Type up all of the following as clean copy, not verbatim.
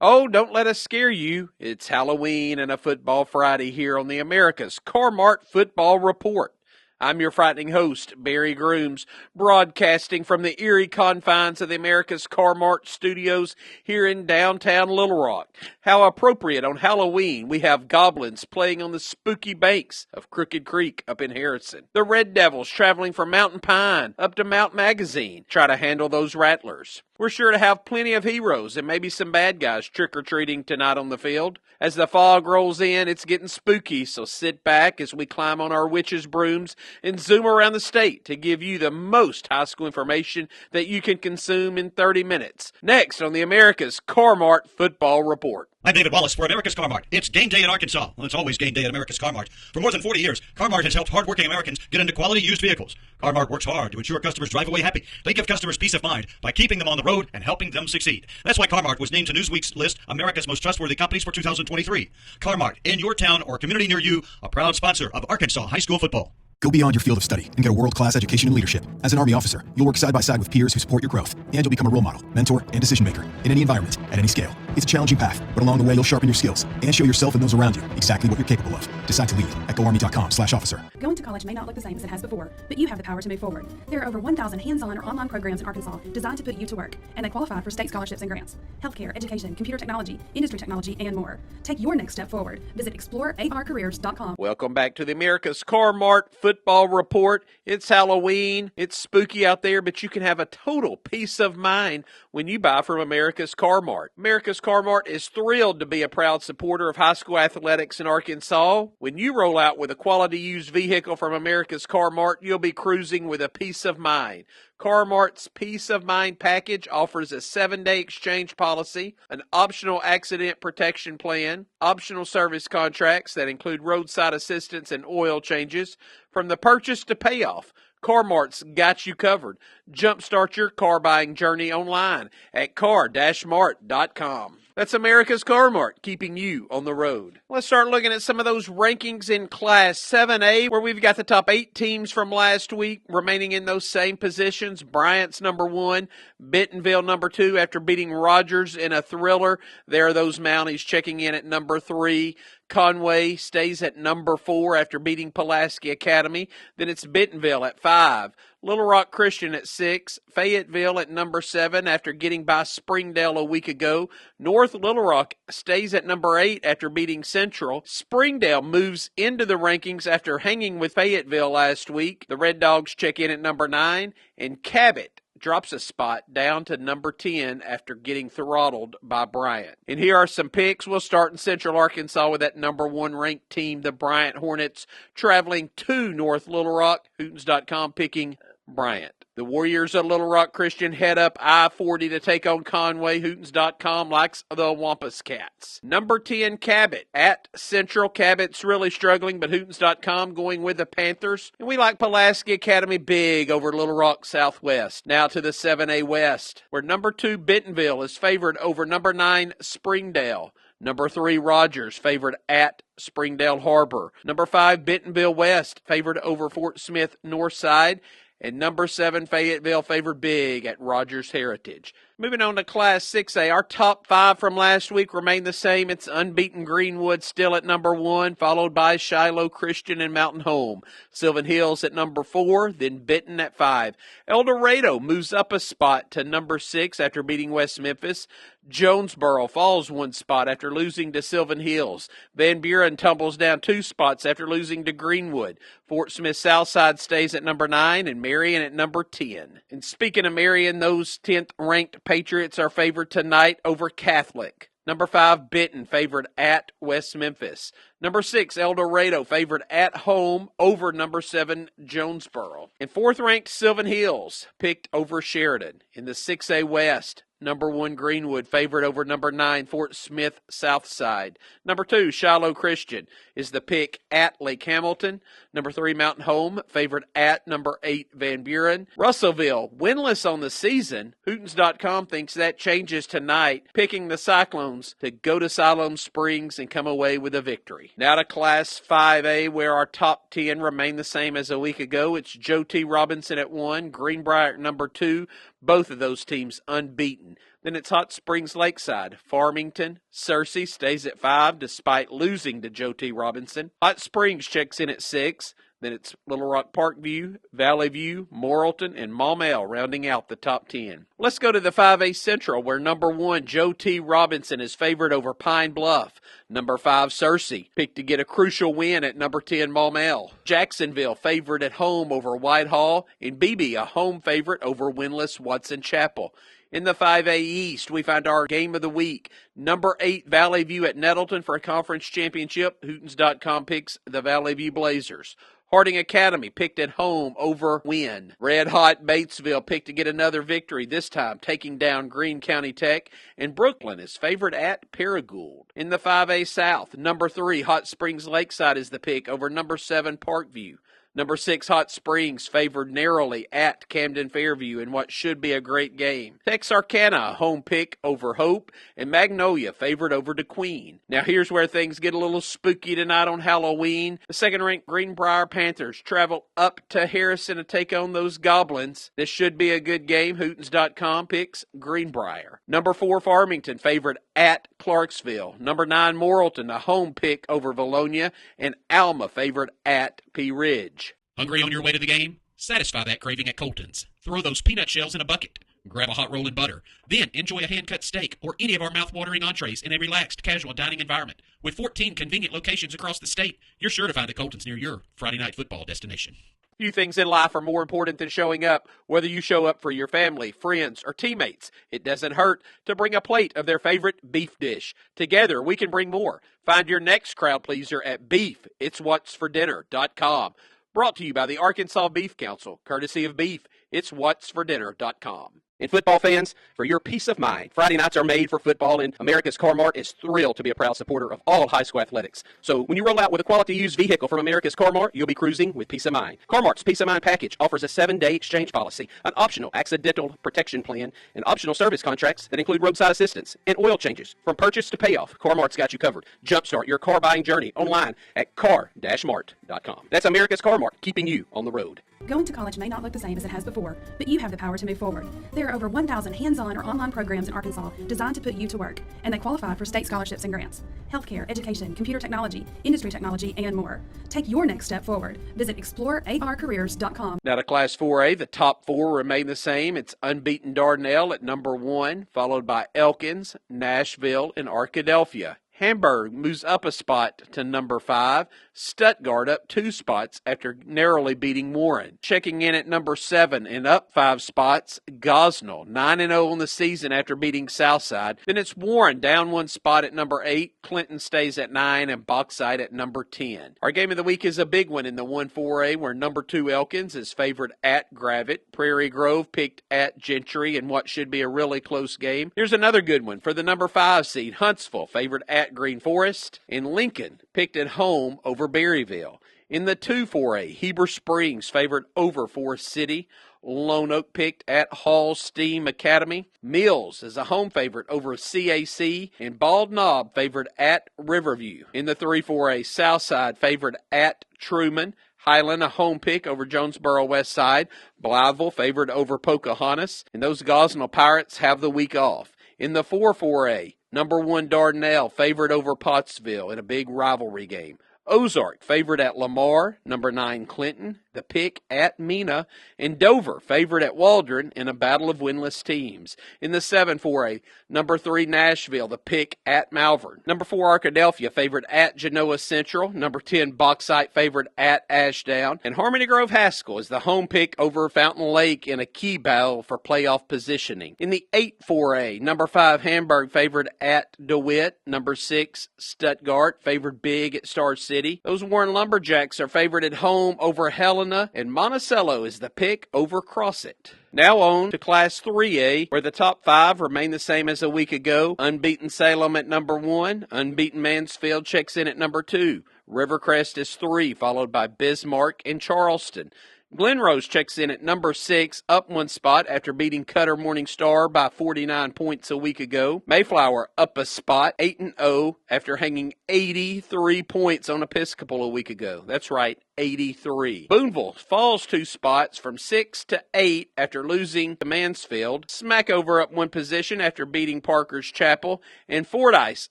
Oh, don't let us scare you. It's Halloween and a Football Friday here on the America's Mart Football Report. I'm your frightening host, Barry Grooms, broadcasting from the eerie confines of the America's Mart studios here in downtown Little Rock. How appropriate on Halloween, we have goblins playing on the spooky banks of Crooked Creek up in Harrison. The Red Devils traveling from Mountain Pine up to Mount Magazine try to handle those rattlers. We're sure to have plenty of heroes and maybe some bad guys trick-or-treating tonight on the field. As the fog rolls in, it's getting spooky, so sit back as we climb on our witches' brooms and zoom around the state to give you the most high school information that you can consume in 30 minutes. Next on the America's Mart Football Report. I'm David Wallace for America's Mart. It's game day in Arkansas. Well, it's always game day at America's Mart. For more than 40 years, Mart has helped hardworking Americans get into quality used vehicles. Mart works hard to ensure customers drive away happy. They give customers peace of mind by keeping them on the road and helping them succeed. That's why Mart was named to Newsweek's list America's Most Trustworthy Companies for 2023. Mart, in your town or community near you, a proud sponsor of Arkansas high school football. Go beyond your field of study and get a world-class education in leadership. As an Army officer, you'll work side by side with peers who support your growth, and you'll become a role model, mentor, and decision maker in any environment, at any scale. It's a challenging path, but along the way, you'll sharpen your skills and show yourself and those around you exactly what you're capable of. Decide to lead at goarmy.com/officer. Going to college may not look the same as it has before, but you have the power to move forward. There are over 1,000 hands-on or online programs in Arkansas designed to put you to work, and they qualify for state scholarships and grants. Healthcare, education, computer technology, industry technology, and more. Take your next step forward. Visit explorearcareers.com. Welcome back to the America's Mart Football Report. It's Halloween. It's spooky out there, but you can have a total peace of mind when you buy from America's Mart. America's Mart is thrilled to be a proud supporter of high school athletics in Arkansas. When you roll out with a quality used vehicle from America's Mart, you'll be cruising with a peace of mind. Mart's Peace of Mind package offers a 7-day exchange policy, an optional accident protection plan, optional service contracts that include roadside assistance and oil changes. From the purchase to payoff, Mart's got you covered. Jumpstart your car buying journey online at car-mart.com. That's America's Mart, keeping you on the road. Let's start looking at some of those rankings in Class 7A, where we've got the top 8 teams from last week remaining in those same positions. Bryant's number 1, Bentonville number 2 after beating Rogers in a thriller. There are those Mounties checking in at number 3. Conway stays at number 4 after beating Pulaski Academy. Then it's Bentonville at 5. Little Rock Christian at 6, Fayetteville at number 7 after getting by Springdale a week ago. North Little Rock stays at number 8 after beating Central. Springdale moves into the rankings after hanging with Fayetteville last week. The Red Dogs check in at number 9, and Cabot drops a spot down to number 10 after getting throttled by Bryant. And here are some picks. We'll start in Central Arkansas with that number 1 ranked team, the Bryant Hornets, traveling to North Little Rock. Hootens.com picking Bryant. The Warriors of Little Rock Christian head up I-40 to take on Conway. Hootens.com likes the Wampus Cats. Number 10, Cabot at Central. Cabot's really struggling, but Hootens.com going with the Panthers. And we like Pulaski Academy big over Little Rock Southwest. Now to the 7A West, where number 2, Bentonville is favored over number 9, Springdale. Number 3, Rogers, favored at Springdale Harbor. Number 5, Bentonville West, favored over Fort Smith Northside. And number 7, Fayetteville, favored big at Rogers Heritage. Moving on to Class 6A, our top 5 from last week remain the same. It's unbeaten Greenwood still at number 1, followed by Shiloh Christian and Mountain Home. Sylvan Hills at number 4, then Benton at 5. El Dorado moves up a spot to number 6 after beating West Memphis. Jonesboro falls 1 spot after losing to Sylvan Hills. Van Buren tumbles down 2 spots after losing to Greenwood. Fort Smith Southside stays at number 9 and Marion at number 10. And speaking of Marion, those 10th ranked Patriots are favored tonight over Catholic. Number 5, Benton, favored at West Memphis. Number 6, El Dorado, favored at home over number 7, Jonesboro. And 4th ranked Sylvan Hills, picked over Sheridan. In the 6A West, number 1, Greenwood, favored over number 9, Fort Smith Southside. Number 2, Shiloh Christian, is the pick at Lake Hamilton. Number 3, Mountain Home, favored at number 8, Van Buren. Russellville, winless on the season. Hootens.com thinks that changes tonight, picking the Cyclones to go to Siloam Springs and come away with a victory. Now to Class 5A, where our top 10 remain the same as a week ago. It's Joe T. Robinson at 1, Greenbrier at number 2, Both of those teams unbeaten. Then it's Hot Springs Lakeside. Farmington, Searcy stays at 5 despite losing to Joe T. Robinson. Hot Springs checks in at 6. Then it's Little Rock Parkview, Valley View, Morrilton, and Maumelle rounding out the top 10. Let's go to the 5A Central, where number 1, Joe T. Robinson, is favored over Pine Bluff. Number 5, Searcy, picked to get a crucial win at number 10, Maumelle. Jacksonville, favored at home over Whitehall, and Beebe, a home favorite over winless Watson Chapel. In the 5A East, we find our game of the week. Number 8, Valley View at Nettleton for a conference championship. Hootens.com picks the Valley View Blazers. Harding Academy picked at home over Wynn. Red Hot Batesville picked to get another victory, this time taking down Greene County Tech. And Brooklyn is favored at Paragould. In the 5A South, number 3, Hot Springs Lakeside is the pick over number 7, Parkview. Number 6, Hot Springs, favored narrowly at Camden Fairview in what should be a great game. Texarkana, a home pick over Hope, and Magnolia, favored over DeQueen. Now here's where things get a little spooky tonight on Halloween. The second-ranked Greenbrier Panthers travel up to Harrison to take on those Goblins. This should be a good game. Hootens.com picks Greenbrier. Number 4, Farmington, favored at Clarksville. Number 9, Morrilton, a home pick over Valonia, and Alma, favored at Pea Ridge. Hungry on your way to the game? Satisfy that craving at Colton's. Throw those peanut shells in a bucket. Grab a hot roll and butter. Then enjoy a hand-cut steak or any of our mouth-watering entrees in a relaxed, casual dining environment. With 14 convenient locations across the state, you're sure to find the Colton's near your Friday night football destination. Few things in life are more important than showing up, whether you show up for your family, friends, or teammates. It doesn't hurt to bring a plate of their favorite beef dish. Together, we can bring more. Find your next crowd pleaser at beefitswhatsfordinner.com. Brought to you by the Arkansas Beef Council, courtesy of Beef. It's whatsfordinner.com. And football fans, for your peace of mind, Friday nights are made for football, and America's Car Mart is thrilled to be a proud supporter of all high school athletics. So when you roll out with a quality used vehicle from America's Car Mart, you'll be cruising with peace of mind. Car Mart's Peace of Mind package offers a 7-day exchange policy, an optional accidental protection plan, and optional service contracts that include roadside assistance and oil changes. From purchase to payoff, Car Mart's got you covered. Jumpstart your car buying journey online at car-mart.com. That's America's Car Mart, keeping you on the road. Going to college may not look the same as it has before, but you have the power to move forward. There are over 1,000 hands-on or online programs in Arkansas designed to put you to work, and they qualify for state scholarships and grants. Healthcare, education, computer technology, industry technology, and more. Take your next step forward. Visit explorearcareers.com. Now to Class 4A, the top 4 remain the same. It's unbeaten Dardanelle at number 1, followed by Elkins, Nashville, and Arkadelphia. Hamburg moves up a spot to number 5. Stuttgart up 2 spots after narrowly beating Warren. Checking in at number 7 and up 5 spots, Gosnell, 9-0 on the season after beating Southside. Then it's Warren down 1 spot at number 8. Clinton stays at 9 and Bauxite at number 10. Our game of the week is a big one in the 1-4A, where number 2 Elkins is favored at Gravette. Prairie Grove picked at Gentry in what should be a really close game. Here's another good one for the number 5 seed, Huntsville, favored at Green Forest, and Lincoln picked at home over Berryville. In the 2-4A, Heber Springs favored over Forest City. Lone Oak picked at Hall Steam Academy. Mills is a home favorite over CAC, and Bald Knob favored at Riverview. In the 3-4A, Southside favored at Truman. Highland a home pick over Jonesboro West Side. Blytheville favored over Pocahontas, and those Gosnell Pirates have the week off. In the 4-4A, number 1 Dardanelle favored over Pottsville in a big rivalry game. Ozark favored at Lamar, number 9 Clinton, the pick at Mena, and Dover favored at Waldron in a battle of winless teams. In the 7-4A, number 3 Nashville, the pick at Malvern. Number 4 Arkadelphia favored at Genoa Central, number 10 Bauxite favored at Ashdown, and Harmony Grove Haskell is the home pick over Fountain Lake in a key battle for playoff positioning. In the 8-4A, number 5 Hamburg favored at DeWitt, number 6 Stuttgart favored big at Star City. Those Warren Lumberjacks are favored at home over Helena, and Monticello is the pick over Crossett. Now on to Class 3A, where the top 5 remain the same as a week ago. Unbeaten Salem at number 1. Unbeaten Mansfield checks in at number 2. Rivercrest is 3, followed by Bismarck and Charleston. Glenrose checks in at number 6, up 1 spot after beating Cutter Morning Star by 49 points a week ago. Mayflower up a spot, 8-0, after hanging 83 points on Episcopal a week ago. That's right, 83. Boonville falls 2 spots from 6 to 8 after losing to Mansfield. Smackover up 1 position after beating Parker's Chapel. And Fordyce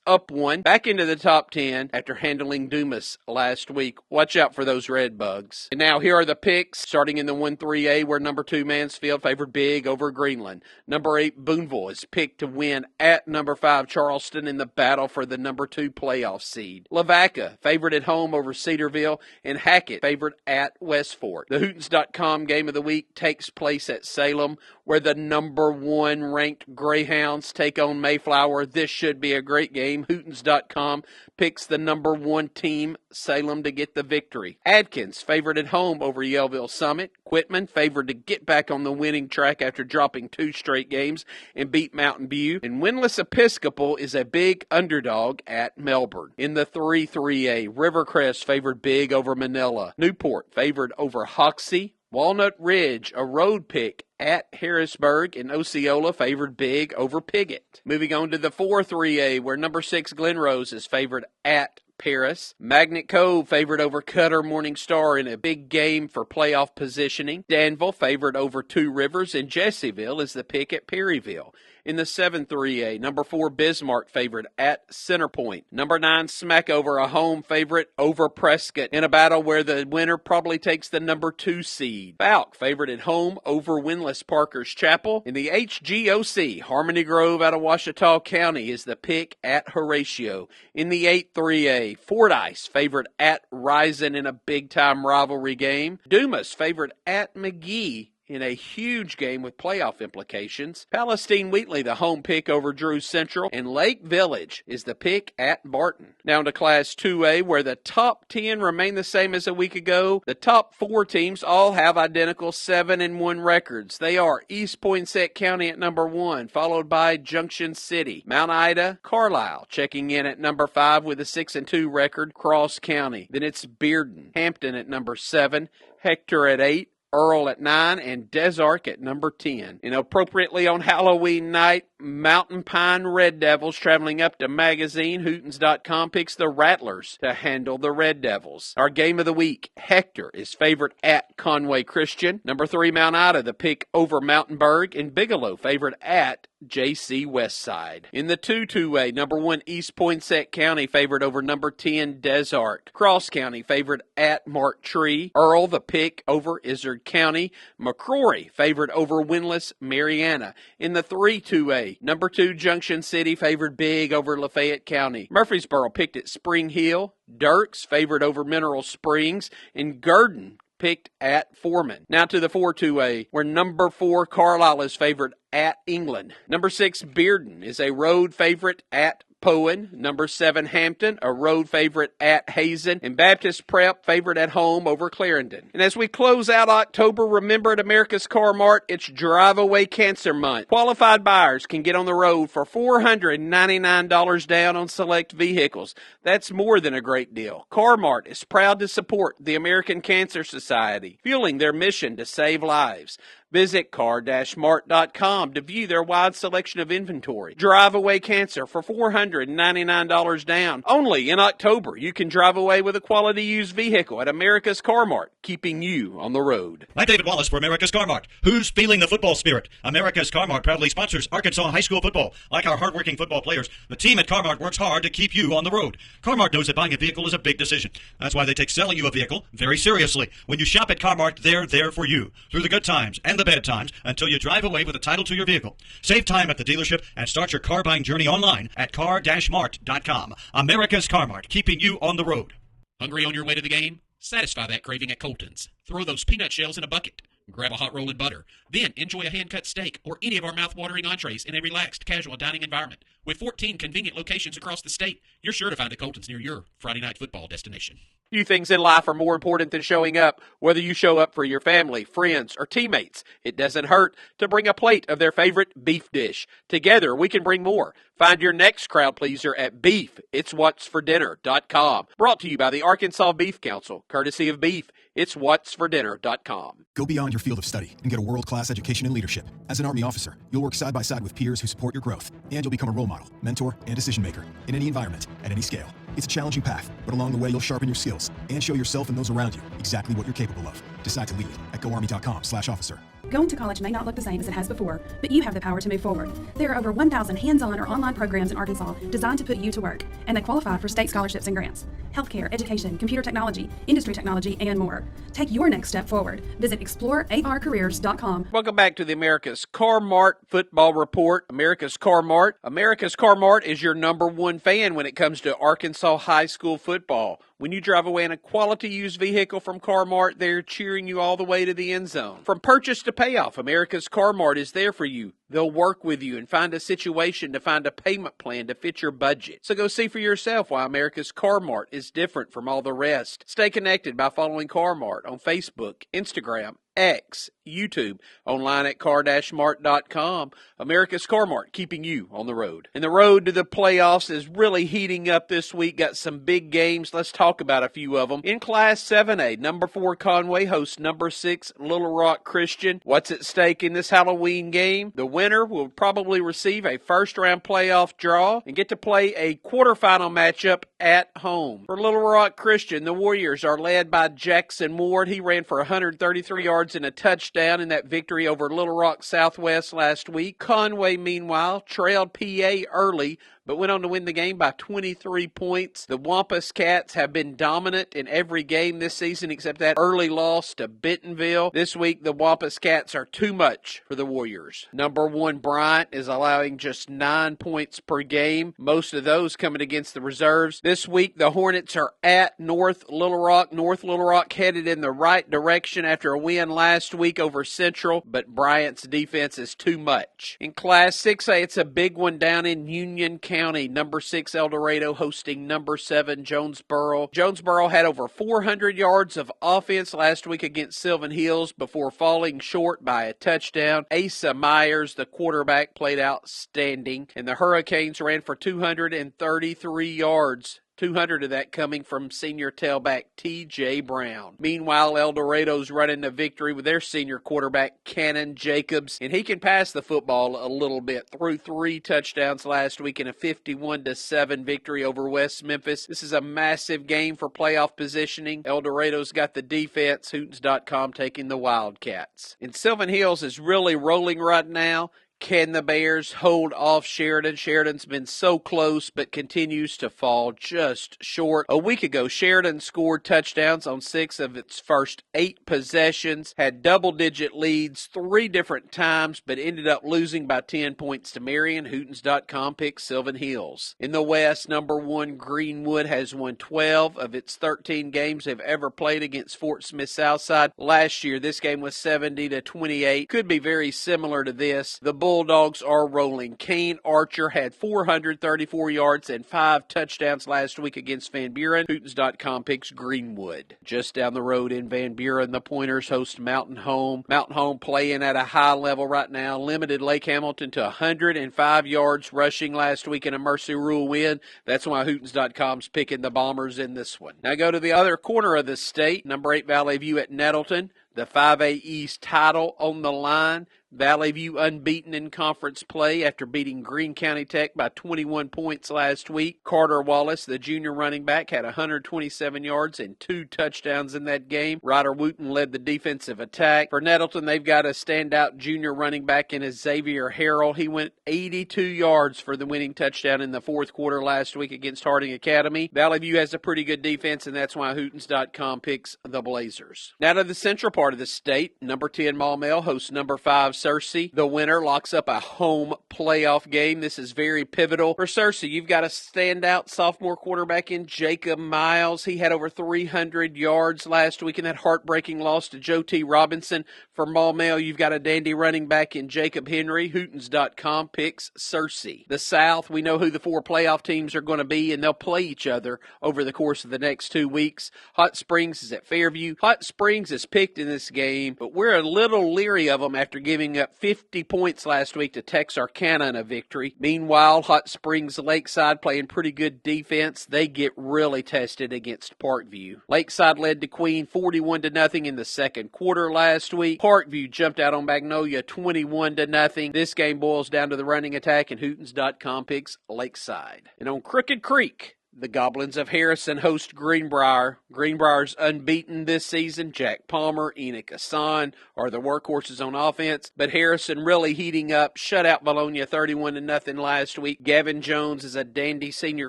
up 1, back into the top 10 after handling Dumas last week. Watch out for those red bugs. And now here are the picks, starting in the 1-3A, where number 2 Mansfield favored big over Greenland. Number 8 Boonville is picked to win at number 5 Charleston in the battle for the number 2 playoff seed. Lavaca favored at home over Cedarville, and Hackett favored at Westfort. The Hootens.com game of the week takes place at Salem, where the number 1 ranked Greyhounds take on Mayflower. This should be a great game. Hootens.com picks the number 1 team, Salem, to get the victory. Adkins favored at home over Yellville Summit. Quitman favored to get back on the winning track after dropping 2 straight games and beat Mountain View. And winless Episcopal is a big underdog at Melbourne. In the 3-3A, Rivercrest favored big over Manila. Newport favored over Hoxie. Walnut Ridge, a road pick at Harrisburg, and Osceola favored big over Piggott. Moving on to the 4-3A, where number 6 Glenrose is favored at Paris. Magnet Cove favored over Cutter Morning Star in a big game for playoff positioning. Danville favored over 2 Rivers, and Jessieville is the pick at Perryville. In the 7-3A, number 4 Bismarck favored at Centerpoint. Number 9 Smackover, a home favorite over Prescott in a battle where the winner probably takes the number 2 seed. Falk favored at home over winless Parker's Chapel. In the HGOC, Harmony Grove out of Ouachita County is the pick at Horatio. In the 8-3A, Fordyce favored at Risen in a big-time rivalry game. Dumas favored at McGee in a huge game with playoff implications. Palestine Wheatley, the home pick over Drew Central, and Lake Village is the pick at Barton. Now to Class 2A, where the top 10 remain the same as a week ago. The top 4 teams all have identical 7-1 records. They are East Poinsett County at number 1, followed by Junction City, Mount Ida, Carlisle, checking in at number 5 with a 6-2 record, Cross County. Then it's Bearden, Hampton at number 7, Hector at 8, Earl at 9, and Desark at number 10. And appropriately on Halloween night, Mountain Pine Red Devils traveling up to Magazine. Hootens.com picks the Rattlers to handle the Red Devils. Our game of the week, Hector is favored at Conway Christian. Number 3 Mount Ida, the pick over Mountainburg, and Bigelow favored at JC Westside. In the 2-2A, number 1 East Poinsett County favored over number 10 Desark. Cross County favored at Mart Tree. Earl, the pick over Izard County. McCrory favored over winless Mariana. In the 3-2A, number 2 Junction City favored big over Lafayette County. Murfreesboro picked at Spring Hill. Dirks favored over Mineral Springs, and Gurdon picked at Foreman. Now to the 4-2A, where number 4 Carlisle is favored at England. Number 6 Bearden is a road favorite at Poen. Number 7 Hampton, a road favorite at Hazen, and Baptist Prep favored at home over Clarendon. And as we close out October, remember at America's Car Mart, it's Drive Away Cancer Month. Qualified buyers can get on the road for $499 down on select vehicles. That's more than a great deal. Car Mart is proud to support the American Cancer Society, fueling their mission to save lives. Visit car-mart.com to view their wide selection of inventory. Drive away cancer for $499 down. Only in October, you can drive away with a quality used vehicle at America's Car Mart, keeping you on the road. I'm David Wallace for America's Car Mart. Who's feeling the football spirit? America's Car Mart proudly sponsors Arkansas high school football. Like our hardworking football players, the team at Car Mart works hard to keep you on the road. Car Mart knows that buying a vehicle is a big decision. That's why they take selling you a vehicle very seriously. When you shop at Car Mart, they're there for you through the good times and the bad times until you drive away with a title to your vehicle. Save time at the dealership and start your car buying journey online at car-mart.com. America's Car Mart, keeping you on the road. Hungry on your way to the game? Satisfy that craving at Colton's. Throw those peanut shells in a bucket. Grab a hot roll and butter. Then enjoy a hand-cut steak or any of our mouth-watering entrees in a relaxed, casual dining environment. With 14 convenient locations across the state, you're sure to find a Colton's near your Friday night football destination. Few things in life are more important than showing up, whether you show up for your family, friends, or teammates. It doesn't hurt to bring a plate of their favorite beef dish. Together, we can bring more. Find your next crowd pleaser at BeefIt'sWhat'sForDinner.com. Brought to you by the Arkansas Beef Council, courtesy of Beef. It's whatsfordinner.com. Go beyond your field of study and get a world-class education in leadership. As an Army officer, you'll work side by side with peers who support your growth, and you'll become a role model, mentor, and decision maker in any environment, at any scale. It's a challenging path, but along the way, you'll sharpen your skills and show yourself and those around you exactly what you're capable of. Decide to lead at goarmy.com/officer. Going to college may not look the same as it has before, but you have the power to move forward. There are over 1,000 hands-on or online programs in Arkansas designed to put you to work, and they qualify for state scholarships and grants. Healthcare, education, computer technology, industry technology, and more. Take your next step forward. Visit explorearcareers.com. Welcome back to the America's Car Mart Football Report. America's Car Mart. America's Car Mart is your number one fan when it comes to Arkansas high school football. When you drive away in a quality used vehicle from Car Mart, they're cheering you all the way to the end zone. From purchase to payoff, America's Car Mart is there for you. They'll work with you and find a situation to find a payment plan to fit your budget. So go see for yourself why America's Car Mart is different from all the rest. Stay connected by following Car Mart on Facebook, Instagram, X, YouTube, online at car-mart.com. America's Car Mart, keeping you on the road. And the road to the playoffs is really heating up this week. Got some big games. Let's talk about a few of them. In Class 7A, number 4 Conway hosts number 6 Little Rock Christian. What's at stake in this Halloween game? The winner will probably receive a first-round playoff draw and get to play a quarterfinal matchup at home. For Little Rock Christian, the Warriors are led by Jackson Ward. He ran for 133 yards and a touchdown in that victory over Little Rock Southwest last week. Conway, meanwhile, trailed PA early, but went on to win the game by 23 points. The Wampus Cats have been dominant in every game this season except that early loss to Bentonville. This week, the Wampus Cats are too much for the Warriors. Number 1 Bryant is allowing just 9 points per game, most of those coming against the reserves. This week, the Hornets are at North Little Rock. North Little Rock headed in the right direction after a win last week over Central, but Bryant's defense is too much. In Class 6A, it's a big one down in Union County. Number 6 El Dorado hosting number 7 Jonesboro. Jonesboro had over 400 yards of offense last week against Sylvan Hills before falling short by a touchdown. Asa Myers, the quarterback, played outstanding, and the Hurricanes ran for 233 yards. 200 of that coming from senior tailback T.J. Brown. Meanwhile, El Dorado's running the victory with their senior quarterback Cannon Jacobs, and he can pass the football a little bit. Threw 3 touchdowns last week in a 51-7 victory over West Memphis. This is a massive game for playoff positioning. El Dorado's got the defense. Hootens.com taking the Wildcats. And Sylvan Hills is really rolling right now. Can the Bears hold off Sheridan? Sheridan's been so close but continues to fall just short. A week ago, Sheridan scored touchdowns on 6 of its first 8 possessions, had double-digit leads 3 different times, but ended up losing by 10 points to Marion. Hootens.com picks Sylvan Hills. In the West, number 1 Greenwood has won 12 of its 13 games they've ever played against Fort Smith Southside. Last year, this game was 70-28. Could be very similar to this. The Bulldogs are rolling. Kane Archer had 434 yards and 5 touchdowns last week against Van Buren. Hootens.com picks Greenwood. Just down the road in Van Buren, the Pointers host Mountain Home. Mountain Home playing at a high level right now. Limited Lake Hamilton to 105 yards rushing last week in a Mercy Rule win. That's why Hootens.com's picking the Bombers in this one. Now go to the other corner of the state. Number 8 Valley View at Nettleton. The 5A East title on the line. Valley View unbeaten in conference play after beating Greene County Tech by 21 points last week. Carter Wallace, the junior running back, had 127 yards and 2 touchdowns in that game. Ryder Wooten led the defensive attack. For Nettleton, they've got a standout junior running back in Xavier Harrell. He went 82 yards for the winning touchdown in the 4th quarter last week against Harding Academy. Valley View has a pretty good defense, and that's why Hootens.com picks the Blazers. Now to the central part of the state. Number 10 Maumelle hosts number 5 Searcy. The winner locks up a home playoff game. This is very pivotal. For Searcy, you've got a standout sophomore quarterback in Jacob Miles. He had over 300 yards last week in that heartbreaking loss to Joe T. Robinson. For Maumelle, you've got a dandy running back in Jacob Henry. Hootens.com picks Searcy. The South, we know who the 4 playoff teams are going to be, and they'll play each other over the course of the next 2 weeks. Hot Springs is at Fairview. Hot Springs is picked in this game, but we're a little leery of them after giving giving up 50 points last week to Texarkana in a victory. Meanwhile, Hot Springs Lakeside playing pretty good defense. They get really tested against Parkview. Lakeside led to Queen 41-0 in the second quarter last week. Parkview jumped out on Magnolia 21-0. This game boils down to the running attack, and Hootens.com picks Lakeside. And on Crooked Creek, the Goblins of Harrison host Greenbrier. Greenbrier's unbeaten this season. Jack Palmer, Enoch Hassan are the workhorses on offense, but Harrison really heating up. Shut out Bologna 31-0 last week. Gavin Jones is a dandy senior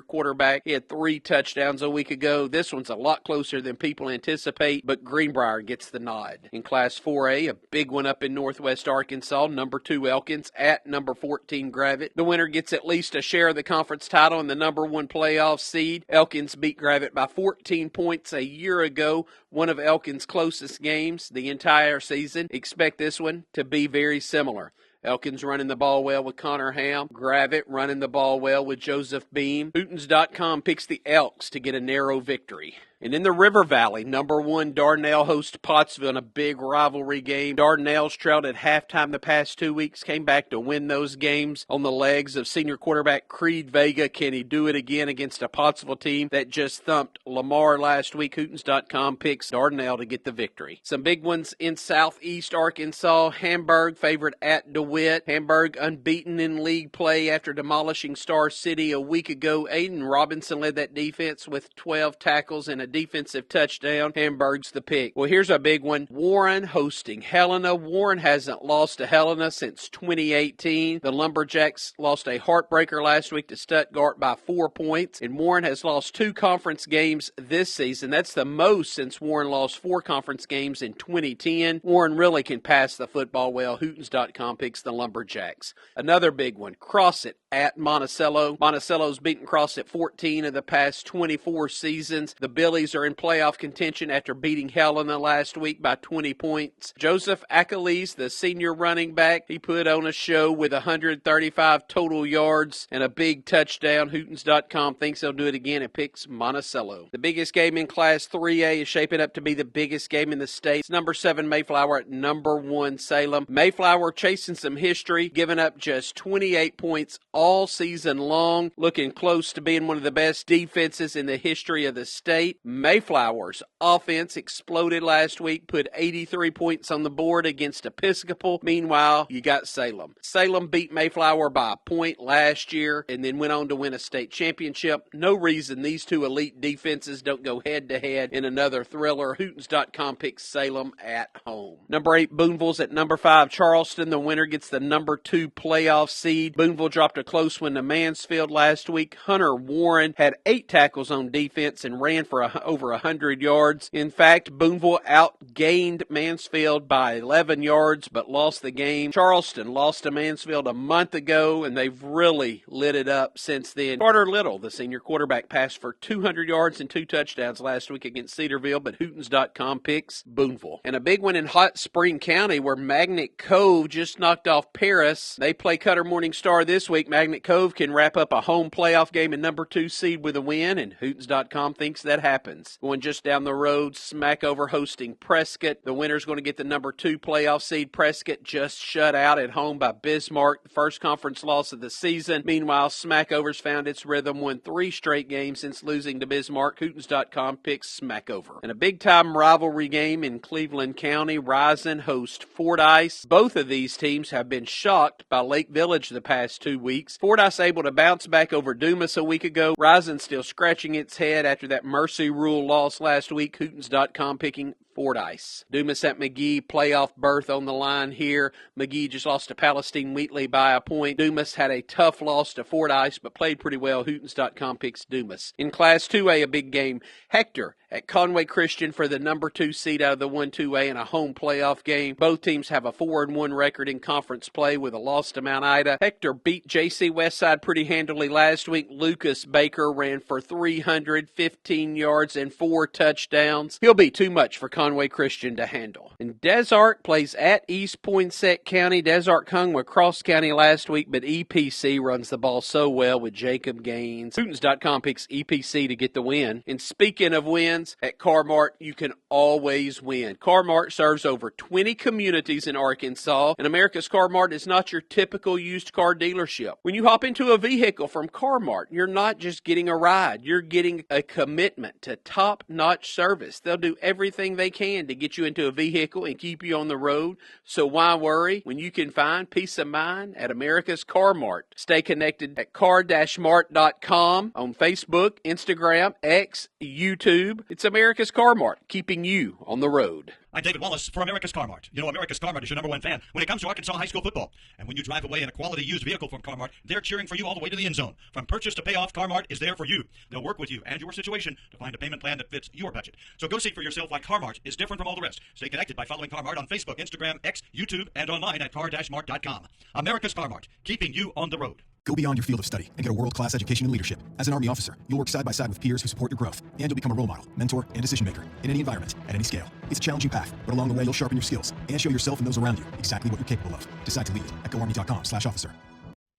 quarterback. He had 3 touchdowns a week ago. This one's a lot closer than people anticipate, but Greenbrier gets the nod. In Class 4A, a big one up in Northwest Arkansas. Number 2 Elkins at number 14 Gravette. The winner gets at least a share of the conference title and the number 1 playoff seed. Elkins beat Gravette by 14 points a year ago, one of Elkins' closest games the entire season. Expect this one to be very similar. Elkins running the ball well with Connor Ham. Gravette running the ball well with Joseph Beam. Hootens.com picks the Elks to get a narrow victory. And in the River Valley, number 1 Dardanelle hosts Pottsville in a big rivalry game. Dardanelle's trailed at halftime the past 2 weeks, came back to win those games on the legs of senior quarterback Creed Vega. Can he do it again against a Pottsville team that just thumped Lamar last week? Hootens.com picks Dardanelle to get the victory. Some big ones in southeast Arkansas. Hamburg favored at DeWitt. Hamburg unbeaten in league play after demolishing Star City a week ago. Aiden Robinson led that defense with 12 tackles and a defensive touchdown. Hamburg's the pick. Well, here's a big one. Warren hosting Helena. Warren hasn't lost to Helena since 2018. The Lumberjacks lost a heartbreaker last week to Stuttgart by 4 points, and Warren has lost 2 conference games this season. That's the most since Warren lost 4 conference games in 2010. Warren really can pass the football well. Hootens.com picks the Lumberjacks. Another big one. Crossett at Monticello. Monticello's beaten Crossett 14 of the past 24 seasons. The Billies are in playoff contention after beating Helena last week by 20 points. Joseph Achilles, the senior running back, he put on a show with 135 total yards and a big touchdown. Hootens.com thinks they'll do it again and picks Monticello. The biggest game in Class 3A is shaping up to be the biggest game in the state. It's number 7 Mayflower at number 1 Salem. Mayflower chasing some history, giving up just 28 points all season long, looking close to being one of the best defenses in the history of the state. Mayflower's offense exploded last week, put 83 points on the board against Episcopal. Meanwhile, you got Salem. Salem beat Mayflower by a point last year and then went on to win a state championship. No reason these 2 elite defenses don't go head-to-head in another thriller. Hootens.com picks Salem at home. Number 8 Boonville's at number 5 Charleston. The winner gets the number 2 playoff seed. Boonville dropped a close one to Mansfield last week. Hunter Warren had 8 tackles on defense and ran for over 100 yards. In fact, Boonville outgained Mansfield by 11 yards but lost the game. Charleston lost to Mansfield a month ago, and they've really lit it up since then. Carter Little, the senior quarterback, passed for 200 yards and 2 touchdowns last week against Cedarville, but Hootens.com picks Boonville. And a big one in Hot Spring County where Magnet Cove just knocked off Paris. They play Cutter Morning Star this week. Magnet Cove can wrap up a home playoff game and number 2 seed with a win, and Hootens.com thinks that happens. Going just down the road, Smackover hosting Prescott. The winner's going to get the number 2 playoff seed. Prescott just shut out at home by Bismarck, the first conference loss of the season. Meanwhile, Smackover's found its rhythm, won 3 straight games since losing to Bismarck. Hootens.com picks Smackover. And a big-time rivalry game in Cleveland County. Rising hosts Fordyce. Both of these teams have been shocked by Lake Village the past 2 weeks. Fordyce able to bounce back over Dumas a week ago. Rising still scratching its head after that Mercy Rule loss last week. Hootens.com picking Fordyce. Dumas at McGee, playoff berth on the line here. McGee just lost to Palestine Wheatley by a point. Dumas had a tough loss to Fordyce, but played pretty well. Hootens.com picks Dumas. In Class 2A, a big game. Hector at Conway Christian for the number 2 seed out of the 1-2A in a home playoff game. Both teams have a 4-1 record in conference play with a loss to Mount Ida. Hector beat JC Westside pretty handily last week. Lucas Baker ran for 315 yards and 4 touchdowns. He'll be too much for Conway Conway Christian to handle. And Des Arc plays at East Poinsett County. Des Arc hung with Cross County last week, but EPC runs the ball so well with Jacob Gaines. Hootens.com picks EPC to get the win. And speaking of wins, at Car-Mart, you can always win. Car-Mart serves over 20 communities in Arkansas, and America's Car-Mart is not your typical used car dealership. When you hop into a vehicle from Car-Mart, you're not just getting a ride, you're getting a commitment to top-notch service. They'll do everything they can to get you into a vehicle and keep you on the road, so why worry when you can find peace of mind at America's Car-Mart. Stay connected at car-mart.com on Facebook, Instagram, X, YouTube. It's America's Car-Mart, keeping you on the road. I'm David Wallace for America's Car-Mart. You know, America's Car-Mart is your number one fan when it comes to Arkansas high school football. And when you drive away in a quality used vehicle from Car-Mart, they're cheering for you all the way to the end zone. From purchase to payoff, Car-Mart is there for you. They'll work with you and your situation to find a payment plan that fits your budget. So go see for yourself why Car-Mart is different from all the rest. Stay connected by following Car-Mart on Facebook, Instagram, X, YouTube, and online at car-mart.com. America's Car-Mart, keeping you on the road. Go beyond your field of study and get a world-class education in leadership. As an Army officer, you'll work side by side with peers who support your growth, and you'll become a role model, mentor, and decision maker in any environment, at any scale. It's a challenging path, but along the way, you'll sharpen your skills and show yourself and those around you exactly what you're capable of. Decide to lead at goarmy.com/officer.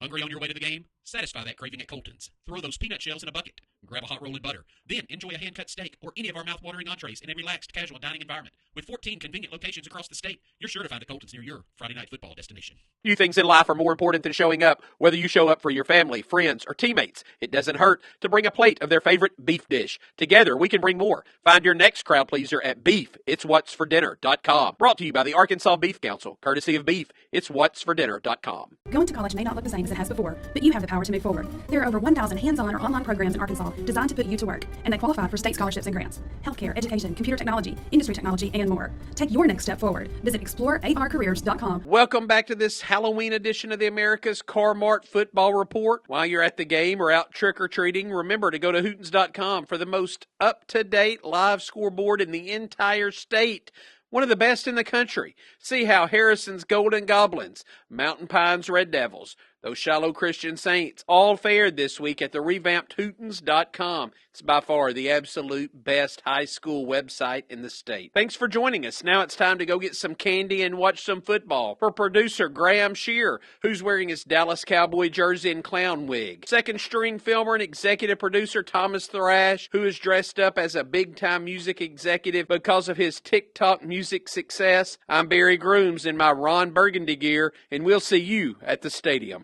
Hungry on your way to the game? Satisfy that craving at Colton's. Throw those peanut shells in a bucket. Grab a hot roll and butter. Then enjoy a hand-cut steak or any of our mouth-watering entrees in a relaxed, casual dining environment. With 14 convenient locations across the state, you're sure to find a Colton's near your Friday night football destination. Few things in life are more important than showing up. Whether you show up for your family, friends, or teammates, it doesn't hurt to bring a plate of their favorite beef dish. Together, we can bring more. Find your next crowd pleaser at beefitswhatsfordinner.com. Brought to you by the Arkansas Beef Council, courtesy of Beef. It's whatsfordinner.com. Going to college may not look the same as it has before, but you have the power to move forward. There are over 1,000 hands-on or online programs in Arkansas designed to put you to work, and they qualify for state scholarships and grants. Healthcare, education, computer technology, industry technology, and more. Take your next step forward. Visit explorearcareers.com. Welcome back to this Halloween edition of the America's Car-Mart Football Report. While you're at the game or out trick-or-treating, remember to go to Hootens.com for the most up-to-date live scoreboard in the entire state. One of the best in the country. See how Harrison's Golden Goblins, Mountain Pines Red Devils, those Shiloh Christian Saints all fared this week at the revamped Hootens.com. It's by far the absolute best high school website in the state. Thanks for joining us. Now it's time to go get some candy and watch some football. For producer Graham Shear, who's wearing his Dallas Cowboy jersey and clown wig. Second string filmer and executive producer Thomas Thrash, who is dressed up as a big-time music executive because of his TikTok music success. I'm Barry Grooms in my Ron Burgundy gear, and we'll see you at the stadium.